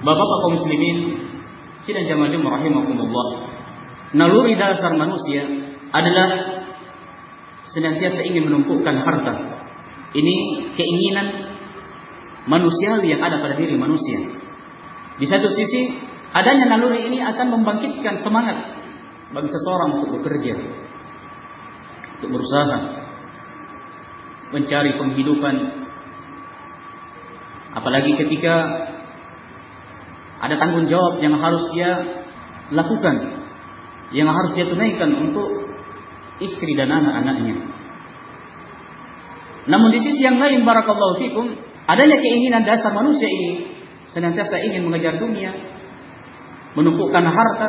Bapak-bapak kaum muslimin, sidang jamaah rahimakumullah. Naluri dasar manusia adalah senantiasa ingin menumpukan harta. Ini keinginan manusiawi yang ada pada diri manusia. Di satu sisi, adanya naluri ini akan membangkitkan semangat bagi seseorang untuk bekerja, untuk berusaha, mencari penghidupan. Apalagi ketika ada tanggung jawab yang harus dia lakukan, yang harus dia tunaikan untuk istri dan anak-anaknya. Namun di sisi yang lain, barakallahu fikum, adanya keinginan dasar manusia ini senantiasa ingin mengejar dunia, menumpukkan harta.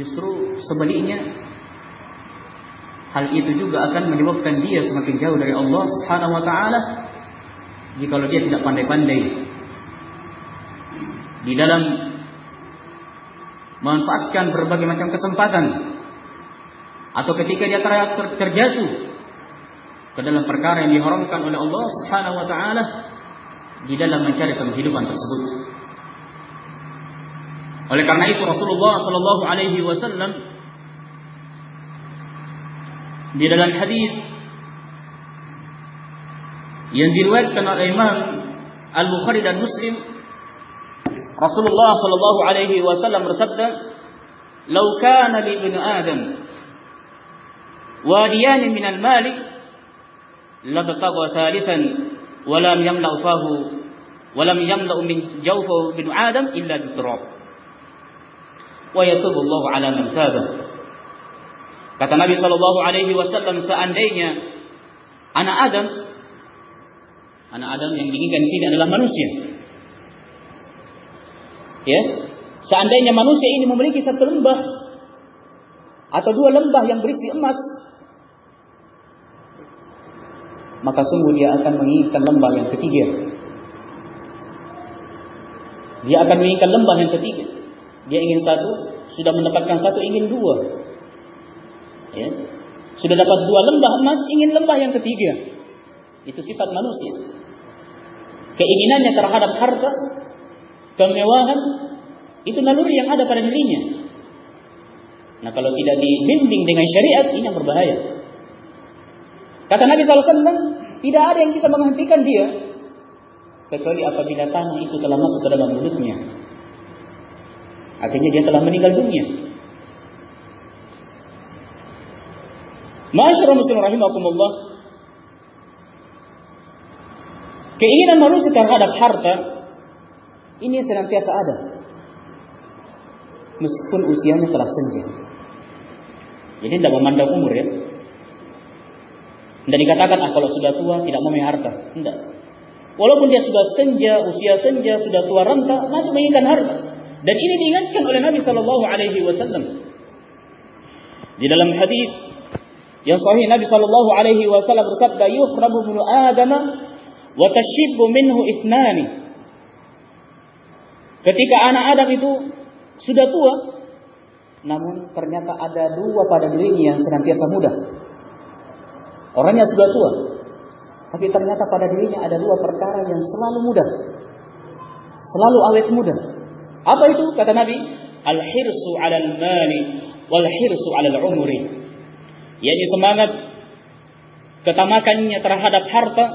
Justru sebaliknya, hal itu juga akan menyebabkan dia semakin jauh dari Allah Subhanahu wa taala jikalau dia tidak pandai-pandai di dalam memanfaatkan berbagai macam kesempatan, atau ketika dia terjatuh ke dalam perkara yang diharamkan oleh Allah Subhanahu wa taala di dalam mencari penghidupan tersebut. Oleh karena itu Rasulullah sallallahu alaihi wasallam di dalam hadis yang diriwayatkan oleh Imam Al-Bukhari dan Muslim, Rasulullah sallallahu alaihi wasallam bersabda, "Lau kana li ibni Adam wadiyan min al-mali labtagha thalithan wa lam yamla fahu wa lam yamla min jawfihi ibni Adam illa biturab wa yatubu Allah ala man taba." Kata Nabi sallallahu alaihi wasallam, seandainya anak Adam yang diinginkan di sini adalah manusia. Ya, seandainya manusia ini memiliki satu lembah atau dua lembah yang berisi emas, maka sungguh dia akan menginginkan lembah yang ketiga. Dia akan menginginkan lembah yang ketiga. Dia ingin satu, sudah mendapatkan satu, ingin dua. Ya, sudah dapat dua lembah emas, ingin lembah yang ketiga. Itu sifat manusia. Keinginannya terhadap harta, kemewahan, itu naluri yang ada pada dirinya. Nah, kalau tidak dibimbing dengan syariat, ini yang berbahaya. Kata Nabi SAW, tidak ada yang bisa menghentikan dia kecuali apabila tanah itu telah masuk ke dalam mulutnya. Artinya dia telah meninggal dunia. Ma'asyiral muslimin rahimakumullah, keinginan manusia terhadap harta ini senantiasa ada, meskipun usianya telah senja. Jadi tidak memandang umur, ya. Tidak dikatakan kalau sudah tua tidak mau harta. Tidak. Walaupun dia sudah senja, usia senja, sudah tua renta, masih menginginkan harta. Dan ini diingatkan oleh Nabi Sallallahu Alaihi Wasallam di dalam hadis yang sahih. Nabi Sallallahu Alaihi Wasallam bersabda, "Yuhramu ibnu Adam wa tashibbu minhu ithnani." Ketika anak Adam itu sudah tua, namun ternyata ada dua pada dirinya yang senantiasa muda. Orangnya sudah tua, tapi ternyata pada dirinya ada dua perkara yang selalu muda, selalu awet muda. Apa itu? Kata Nabi, "Al-hirsu 'alal mali wal hirsu 'alal umri." Yakni semangat ketamakannya terhadap harta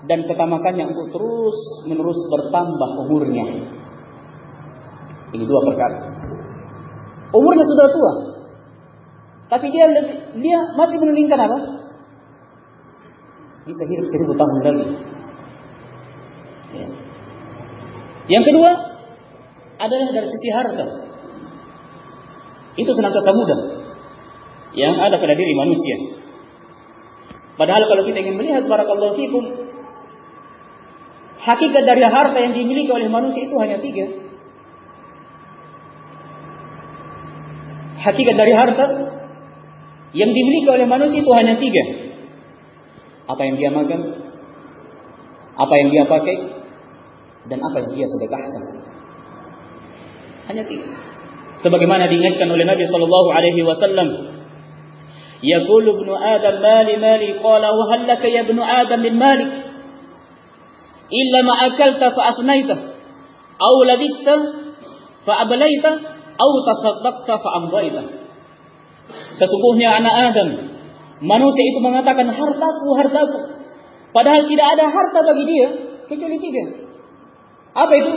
dan ketamakannya untuk terus-menerus bertambah umurnya. Ini dua perkara. Umurnya sudah tua, tapi dia masih menginginkan apa? Bisa hidup 1000 tahun lagi. Ya. Yang kedua adalah dari sisi harta. Itu senantiasa muda yang ada pada diri manusia. Padahal kalau kita ingin melihat, barakallahu fikum, hakikat dari harta yang dimiliki oleh manusia itu hanya 3. Hakikat dari harta yang dimiliki oleh manusia itu hanya 3. Apa yang dia makan, apa yang dia pakai, dan apa yang dia sedekahkan. Hanya 3. Sebagaimana diingatkan oleh Nabi sallallahu alaihi wasallam, "Yaqulu ibnu Adam mali mali, qala wa hal laka ya ibnu Adam min malik illa ma akalta fa afnaita au labista fa ablaita, au tasaddaqta fa amdaita. Sesungguhnya anak Adam, manusia itu mengatakan hartaku, hartaku. Padahal tidak ada harta bagi dia kecuali 3. Apa itu?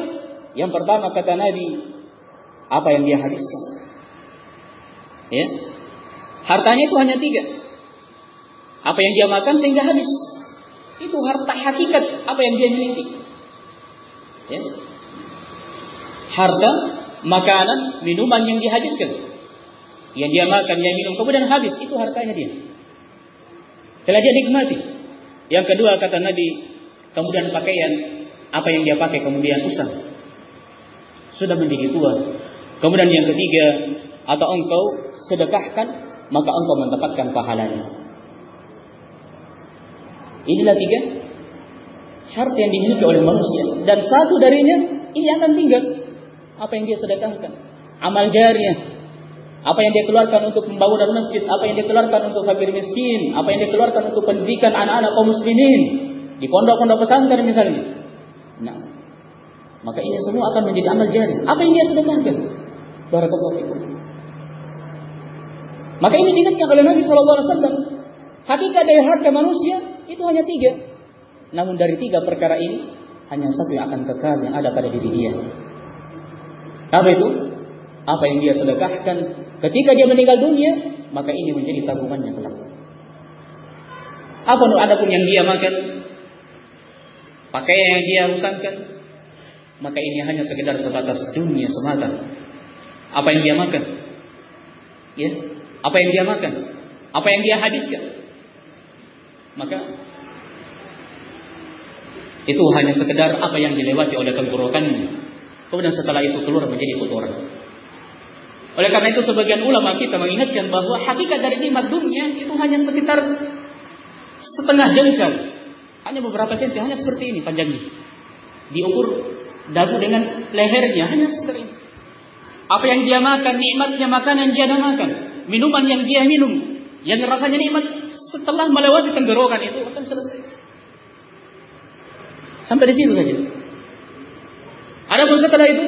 Yang pertama kata Nabi, apa yang dia habiskan. Ya. Hartanya itu hanya 3. Apa yang dia makan sehingga habis. Itu harta hakikat apa yang dia miliki. Ya. Harta, makanan, minuman yang dihabiskan. Yang dia makan, yang minum, kemudian habis. Itu hartanya dia. Telah dia nikmati. Yang kedua kata Nabi, kemudian pakaian, apa yang dia pakai kemudian usang. Sudah menjadi tua. Kemudian yang ketiga, atau engkau sedekahkan, maka engkau mendapatkan pahalanya. Inilah 3 harta yang dimiliki oleh manusia. Dan satu darinya ini akan tinggal. Apa yang dia sedekahkan, amal jariah. Apa yang dia keluarkan untuk pembangunan masjid, apa yang dia keluarkan untuk fakir miskin, apa yang dia keluarkan untuk pendidikan anak-anak kaum muslimin di pondok-pondok pesantren misalnya. Nah, maka ini semua akan menjadi amal jariah. Apa yang dia sedekahkan? Barakallahu fikum. Maka ini diingatkan oleh Nabi SAW. Hakikat dari harta manusia itu hanya 3. Namun dari 3 perkara ini hanya satu yang akan kekal, yang ada pada diri dia. Apa itu? Apa yang dia sedekahkan ketika dia meninggal dunia, maka ini menjadi tabungannya kelak. Apa adapun yang dia makan, pakaian yang dia usangkan, maka ini hanya sekedar sebatas dunia semata. Apa yang dia makan, ya, apa yang dia makan, apa yang dia habiskan, maka itu hanya sekedar apa yang dilewati oleh tenggorokannya. Kemudian setelah itu keluar menjadi kotoran. Oleh karena itu sebagian ulama kita mengingatkan bahwa hakikat dari nikmat dunia itu hanya sekitar setengah jengkal. Hanya beberapa senti, hanya seperti ini panjangnya. Diukur dagu dengan lehernya, hanya seperti ini. Apa yang dia makan, nikmatnya makanan yang dia makan, minuman yang dia minum, yang rasanya nikmat setelah melewati tenggorokan itu akan selesai. Sampai di situ saja. Adapun setelah itu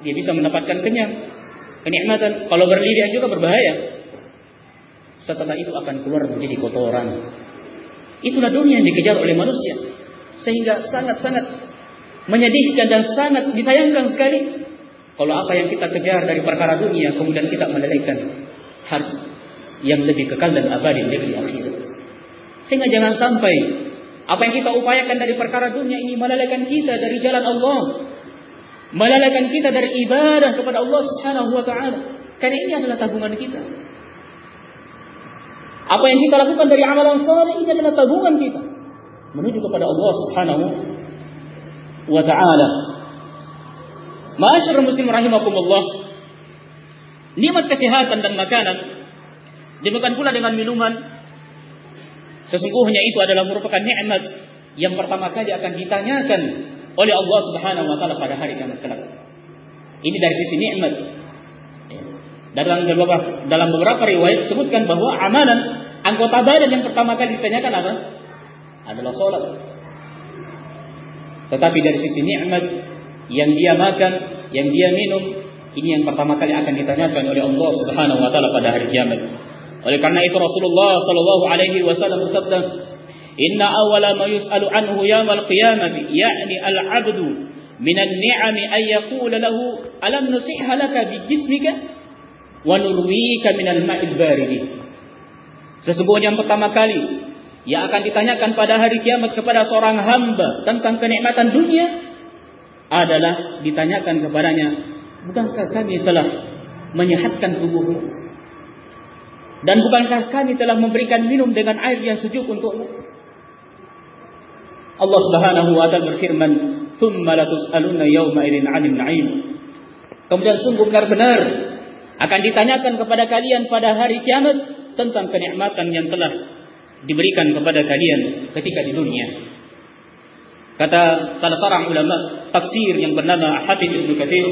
dia bisa mendapatkan kenikmatan. Kalau berlebihan juga berbahaya. Setelah itu akan keluar menjadi kotoran. Itulah dunia yang dikejar oleh manusia. Sehingga sangat-sangat menyedihkan dan sangat disayangkan sekali kalau apa yang kita kejar dari perkara dunia kemudian kita melalaikan harta yang lebih kekal dan abadi di akhirat. Sehingga jangan sampai apa yang kita upayakan dari perkara dunia ini melalaikan kita dari jalan Allah, melalaikan kita dari ibadah kepada Allah Subhanahu wa taala. Karena ini adalah tabungan kita. Apa yang kita lakukan dari amalan saleh ini adalah tabungan kita menuju kepada Allah Subhanahu wa taala. Ma'asyiral muslimin rahimakumullah. Nikmat kesehatan dan makanan, demikian pula dengan minuman, sesungguhnya itu adalah merupakan nikmat yang pertama kali akan ditanyakan oleh Allah Subhanahu wa taala pada hari kiamat kelak. Ini dari sisi nikmat. Dalam beberapa riwayat disebutkan bahwa amalan anggota badan yang pertama kali ditanyakan apa? Adalah salat. Tetapi dari sisi nikmat yang dia makan, yang dia minum, ini yang pertama kali akan ditanyakan oleh Allah Subhanahu wa taala pada hari kiamat. Oleh karena itu Rasulullah sallallahu alaihi wasallam bersabda, "Inna awwala ma yus'alu anhu yaumil qiyamati ya'ni al-'abdu min an-ni'ami ay yaqula lahu alam nusihha laka bi jismika wa nurwika min al-ma'il baridi." Sesungguhnya yang pertama kali yang akan ditanyakan pada hari kiamat kepada seorang hamba tentang kenikmatan dunia adalah ditanyakan kepadanya, bukankah kami telah menyehatkan tubuhmu? Dan bukankah kami telah memberikan minum dengan air yang sejuk untukmu? Allah Subhanahu wa taala berfirman, "Tsumma latus'alunna yawma idzin 'anil na'im." Kemudian sungguh benar-benar akan ditanyakan kepada kalian pada hari kiamat tentang kenikmatan yang telah diberikan kepada kalian ketika di dunia. Kata salah seorang ulama tafsir yang bernama Hafidz Ibnu Katsir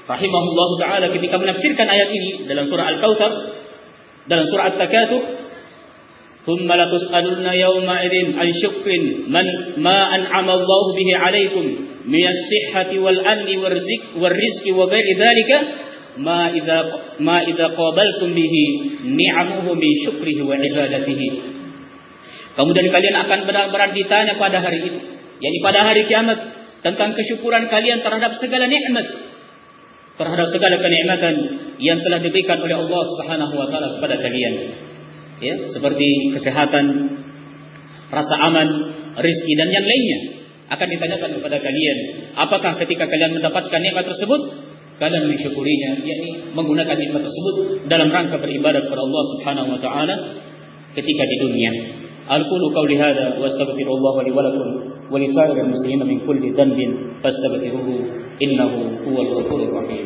rahimahullah taala ketika menafsirkan ayat ini dalam surah Al-Kautsar, dalam surah At-Takatsur, ثم لتسألن يومئذ عن شكر ما أنعم الله به عليكم من الصحة والأمن والرزق وغير ذلك ما إذا قابلتم به نعمه من شكره وعبادته. Kemudian kalian akan benar-benar ditanya pada hari itu, yakni pada hari kiamat, tentang kesyukuran kalian terhadap segala nikmat, terhadap segala kenikmatan yang telah diberikan oleh Allah Subhanahu wa taala kepada kalian. Ya, seperti kesehatan, rasa aman, rezeki dan yang lainnya akan ditanyakan kepada kalian. Apakah ketika kalian mendapatkan nikmat tersebut kalian mensyukurinya, yakni menggunakan nikmat tersebut dalam rangka beribadah kepada Allah Subhanahu wa taala ketika di dunia. Aqulu qawli hadza wa astaghfirullah li wa lakum wa li sa'iril muslimin min kulli dhanbin fastaghfiruhu innahu huwal ghafurur rahim.